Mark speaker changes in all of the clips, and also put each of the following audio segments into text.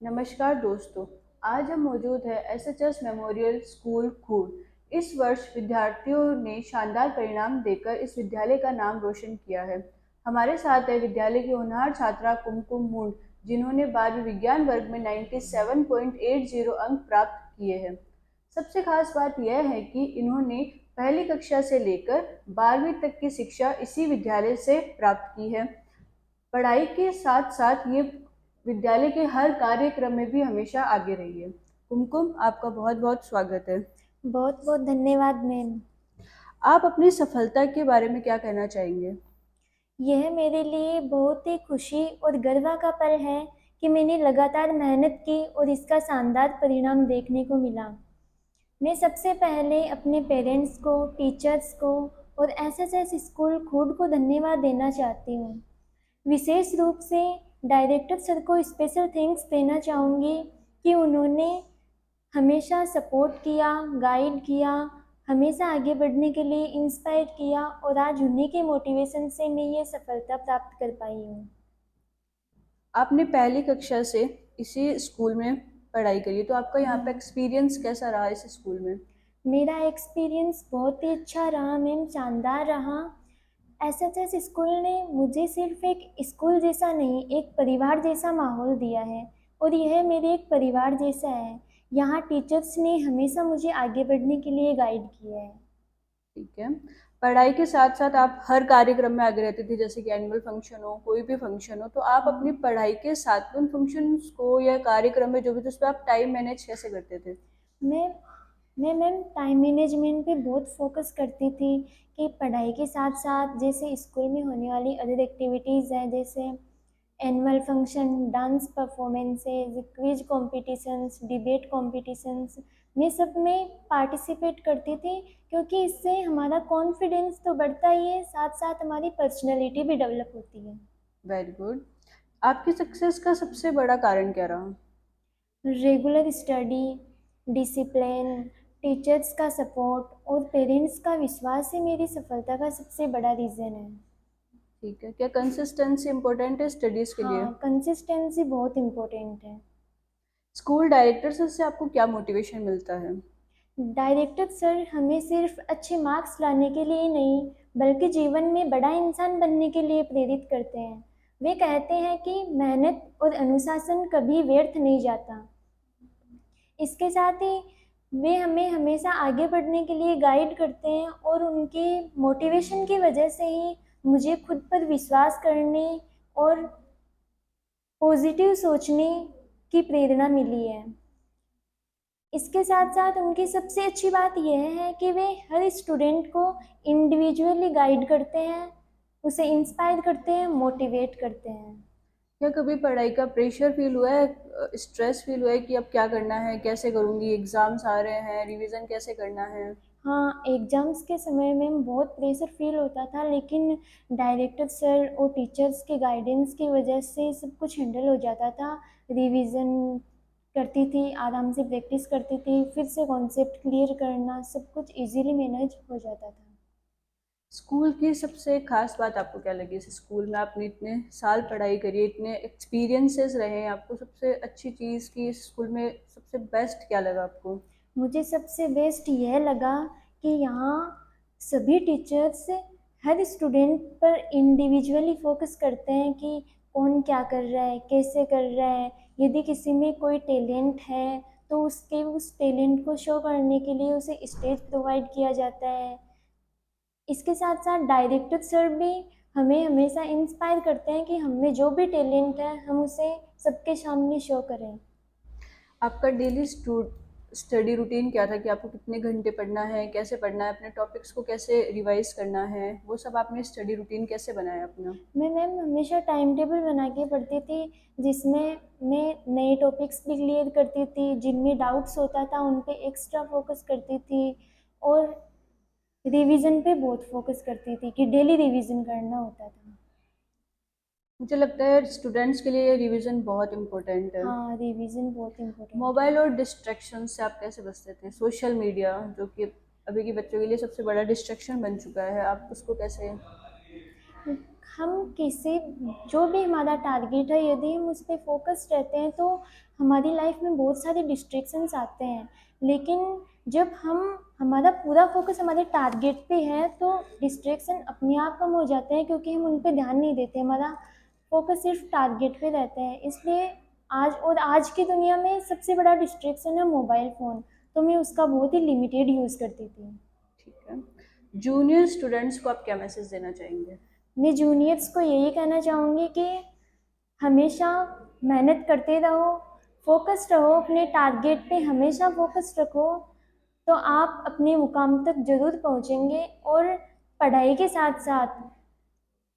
Speaker 1: नमस्कार दोस्तों। आज हम मौजूद है एसएचएस मेमोरियल स्कूल खूर। इस वर्ष विद्यार्थियों ने शानदार परिणाम देकर इस विद्यालय का नाम रोशन किया है। हमारे साथ है विद्यालय की होनहार छात्रा कुमकुम मुंड, जिन्होंने 12वीं विज्ञान वर्ग में 97.80 अंक प्राप्त किए हैं। सबसे खास बात यह है कि इन्होंने पहली कक्षा से लेकर 12वीं तक की शिक्षा इसी विद्यालय से प्राप्त की है। पढ़ाई के साथ साथ ये विद्यालय के हर कार्यक्रम में भी हमेशा आगे रही है। कुमकुम, आपका बहुत बहुत स्वागत है।
Speaker 2: बहुत बहुत धन्यवाद मैम।
Speaker 1: आप अपनी सफलता के बारे में क्या कहना चाहेंगे?
Speaker 2: यह मेरे लिए बहुत ही खुशी और गर्व का पल है कि मैंने लगातार मेहनत की और इसका शानदार परिणाम देखने को मिला। मैं सबसे पहले अपने पेरेंट्स को, टीचर्स को और एसएसएस स्कूल खुद को धन्यवाद देना चाहती हूँ। विशेष रूप से डायरेक्टर सर को स्पेशल थैंक्स देना चाहूँगी कि उन्होंने हमेशा सपोर्ट किया, गाइड किया, हमेशा आगे बढ़ने के लिए इंस्पायर किया और आज उन्हीं के मोटिवेशन से मैं ये सफलता प्राप्त कर पाई हूँ।
Speaker 1: आपने पहली कक्षा से इसी स्कूल में पढ़ाई करी, तो आपका यहाँ पे
Speaker 2: हाँ,
Speaker 1: एक्सपीरियंस कैसा रहा इस स्कूल में?
Speaker 2: मेरा एक्सपीरियंस बहुत ही अच्छा रहा मैम, शानदार रहा। एसएचएस स्कूल ने मुझे सिर्फ एक स्कूल जैसा नहीं, एक परिवार जैसा माहौल दिया है और यह मेरे एक परिवार जैसा है। यहाँ टीचर्स ने हमेशा मुझे आगे बढ़ने के लिए गाइड किया है।
Speaker 1: ठीक है। पढ़ाई के साथ साथ आप हर कार्यक्रम में आगे रहती थी, जैसे कि एनुअल फंक्शन हो, कोई भी फंक्शन हो, तो आप अपनी
Speaker 2: हाँ,
Speaker 1: पढ़ाई के साथ उन फंक्शंस को या कार्यक्रम में जो भी, तो उस पर आप टाइम मैनेज कैसे करते थे?
Speaker 2: मैं मैं मैम टाइम मैनेजमेंट पे बहुत फोकस करती थी कि पढ़ाई के साथ साथ जैसे स्कूल में होने वाली अदर एक्टिविटीज़ हैं, जैसे annual function, dance performances, quiz competitions, debate competitions, मैं सब में पार्टिसिपेट करती थी क्योंकि इससे हमारा कॉन्फिडेंस तो बढ़ता ही है, साथ साथ हमारी पर्सनैलिटी भी डेवलप होती है।
Speaker 1: Very good. आपकी सक्सेस का सबसे बड़ा कारण क्या रहा?
Speaker 2: रेगुलर स्टडी, डिसिप्लिन, टीचर्स का सपोर्ट और पेरेंट्स का विश्वास ही मेरी सफलता का सबसे बड़ा रीज़न है।
Speaker 1: ठीक है। क्या कंसिस्टेंसी इम्पोर्टेंट है स्टडीज के लिए?
Speaker 2: हाँ, कंसिस्टेंसी बहुत इम्पोर्टेंट है।
Speaker 1: स्कूल डायरेक्टर से आपको क्या मोटिवेशन मिलता है?
Speaker 2: डायरेक्टर सर हमें सिर्फ अच्छे मार्क्स लाने के लिए नहीं, बल्कि जीवन में बड़ा इंसान बनने के लिए प्रेरित करते हैं। वे कहते हैं कि मेहनत और अनुशासन कभी व्यर्थ नहीं जाता। इसके साथ ही वे हमें हमेशा आगे बढ़ने के लिए गाइड करते हैं और उनके मोटिवेशन की वजह से ही मुझे खुद पर विश्वास करने और पॉजिटिव सोचने की प्रेरणा मिली है। इसके साथ साथ उनकी सबसे अच्छी बात यह है कि वे हर स्टूडेंट को इंडिविजुअली गाइड करते हैं, उसे इंस्पायर करते हैं, मोटिवेट करते हैं।
Speaker 1: क्या कभी पढ़ाई का प्रेशर फील हुआ है, स्ट्रेस फील हुआ है कि अब क्या करना है, कैसे करूँगी, एग्जाम्स आ रहे हैं, रिवीजन कैसे करना है?
Speaker 2: हाँ, एग्ज़ाम्स के समय में बहुत प्रेशर फील होता था, लेकिन डायरेक्टर सर और टीचर्स के गाइडेंस की वजह से सब कुछ हैंडल हो जाता था। रिवीजन करती थी, आराम से प्रैक्टिस करती थी, फिर से कॉन्सेप्ट क्लियर करना, सब कुछ इजीली मैनेज हो जाता था।
Speaker 1: स्कूल की सबसे खास बात आपको क्या लगी? इस स्कूल में आपने इतने साल पढ़ाई करी, इतने एक्सपीरियंसेस रहे, आपको सबसे अच्छी चीज़ की इस स्कूल में सबसे बेस्ट क्या लगा आपको?
Speaker 2: मुझे सबसे बेस्ट यह लगा कि यहाँ सभी टीचर्स हर स्टूडेंट पर इंडिविजुअली फोकस करते हैं कि कौन क्या कर रहा है, कैसे कर रहा है। यदि किसी में कोई टैलेंट है तो उसके उस टैलेंट को शो करने के लिए उसे स्टेज प्रोवाइड किया जाता है। इसके साथ साथ डायरेक्टर सर भी हमें हमेशा इंस्पायर करते हैं कि हमें जो भी टैलेंट है हम उसे सबके सामने शो करें।
Speaker 1: आपका डेली स्टडी रूटीन क्या था कि आपको कितने घंटे पढ़ना है, कैसे पढ़ना है, अपने टॉपिक्स को कैसे रिवाइज करना है, वो सब आपने स्टडी रूटीन कैसे बनाया अपना?
Speaker 2: मैं मैम हमेशा टाइम टेबल बना के पढ़ती थी, जिसमें मैं नए टॉपिक्स भी क्लियर करती थी, जिनमें डाउट्स होता था उन पे एक्स्ट्रा फोकस करती थी और रिवीजन पे बहुत फोकस करती थी कि डेली रिवीजन करना होता था।
Speaker 1: मुझे लगता है स्टूडेंट्स के लिए रिवीजन बहुत इम्पोर्टेंट है।
Speaker 2: हाँ, रिवीजन बहुत इम्पोर्टेंट है।
Speaker 1: मोबाइल और डिस्ट्रैक्शन से आप कैसे बचते थे? सोशल मीडिया, जो कि अभी के बच्चों के लिए सबसे बड़ा डिस्ट्रैक्शन बन चुका है, आप उसको कैसे?
Speaker 2: हम किसी जो भी हमारा टारगेट है, यदि हम उस पे फोकस्ड रहते हैं तो हमारी लाइफ में बहुत सारे डिस्ट्रैक्शंस आते हैं। लेकिन जब हमारा पूरा फोकस हमारे टारगेट पे है तो डिस्ट्रैक्शन अपने आप कम हो जाते हैं, क्योंकि हम उन पे ध्यान नहीं देते, हमारा फोकस सिर्फ टारगेट पे रहता है। इसलिए आज की दुनिया में सबसे बड़ा डिस्ट्रैक्शन है मोबाइल फ़ोन, तो मैं उसका बहुत ही लिमिटेड यूज़ करती थी।
Speaker 1: ठीक है। जूनियर स्टूडेंट्स को आप क्या मैसेज देना चाहेंगे?
Speaker 2: मैं जूनियर्स को यही कहना चाहूँगी कि हमेशा मेहनत करते रहो, फोकस्ड रहो, अपने टारगेट पे हमेशा फोकस्ड रखो, तो आप अपने मुकाम तक ज़रूर पहुँचेंगे। और पढ़ाई के साथ साथ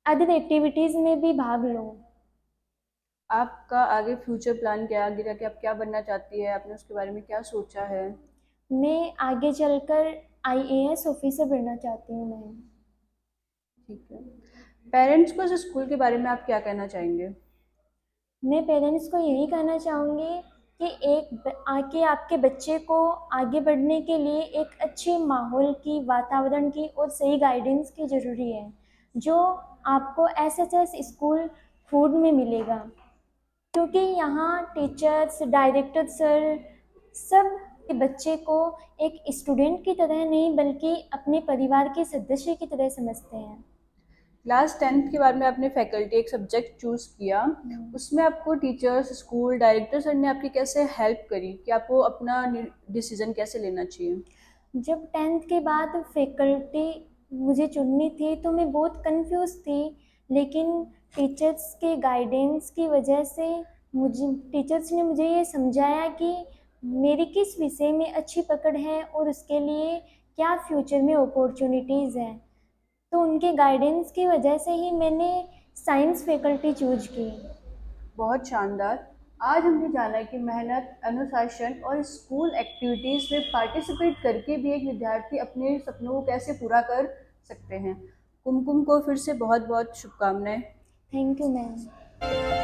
Speaker 2: अदर एक्टिविटीज़ में भी भाग लो।
Speaker 1: आपका आगे फ्यूचर प्लान क्या है? आगे जाके आप क्या बनना चाहती है? आपने उसके बारे में क्या सोचा है?
Speaker 2: मैं आगे चलकर आईएएस ऑफिसर बनना चाहती हूँ मैं।
Speaker 1: ठीक है। पेरेंट्स को इस स्कूल के बारे में आप क्या कहना चाहेंगे?
Speaker 2: मैं पेरेंट्स को यही कहना चाहूँगी कि आके आपके बच्चे को आगे बढ़ने के लिए एक अच्छे माहौल की, वातावरण की और सही गाइडेंस की ज़रूरी है, जो आपको एसएचएस स्कूल फूड में मिलेगा। क्योंकि यहाँ टीचर्स, डायरेक्टर सर सब के बच्चे को एक स्टूडेंट की तरह नहीं बल्कि अपने परिवार के सदस्य की तरह समझते हैं।
Speaker 1: क्लास 10th के बाद में आपने फैकल्टी एक सब्जेक्ट चूज़ किया, उसमें आपको टीचर्स, स्कूल, डायरेक्टर सर ने आपकी कैसे हेल्प करी कि आपको अपना डिसीजन कैसे लेना चाहिए?
Speaker 2: जब 10th के बाद फैकल्टी मुझे चुननी थी तो मैं बहुत कंफ्यूज थी, लेकिन टीचर्स के गाइडेंस की वजह से मुझे टीचर्स ने मुझे ये समझाया कि मेरी किस विषय में अच्छी पकड़ है और उसके लिए क्या फ्यूचर में अपॉर्चुनिटीज़ हैं। तो उनके गाइडेंस की वजह से ही मैंने साइंस फैकल्टी चूज की।
Speaker 1: बहुत शानदार। आज हमने जाना कि मेहनत, अनुशासन और स्कूल एक्टिविटीज़ में पार्टिसिपेट करके भी एक विद्यार्थी अपने सपनों को कैसे पूरा कर सकते हैं। कुमकुम को फिर से बहुत बहुत शुभकामनाएं।
Speaker 2: Thank you ma'am.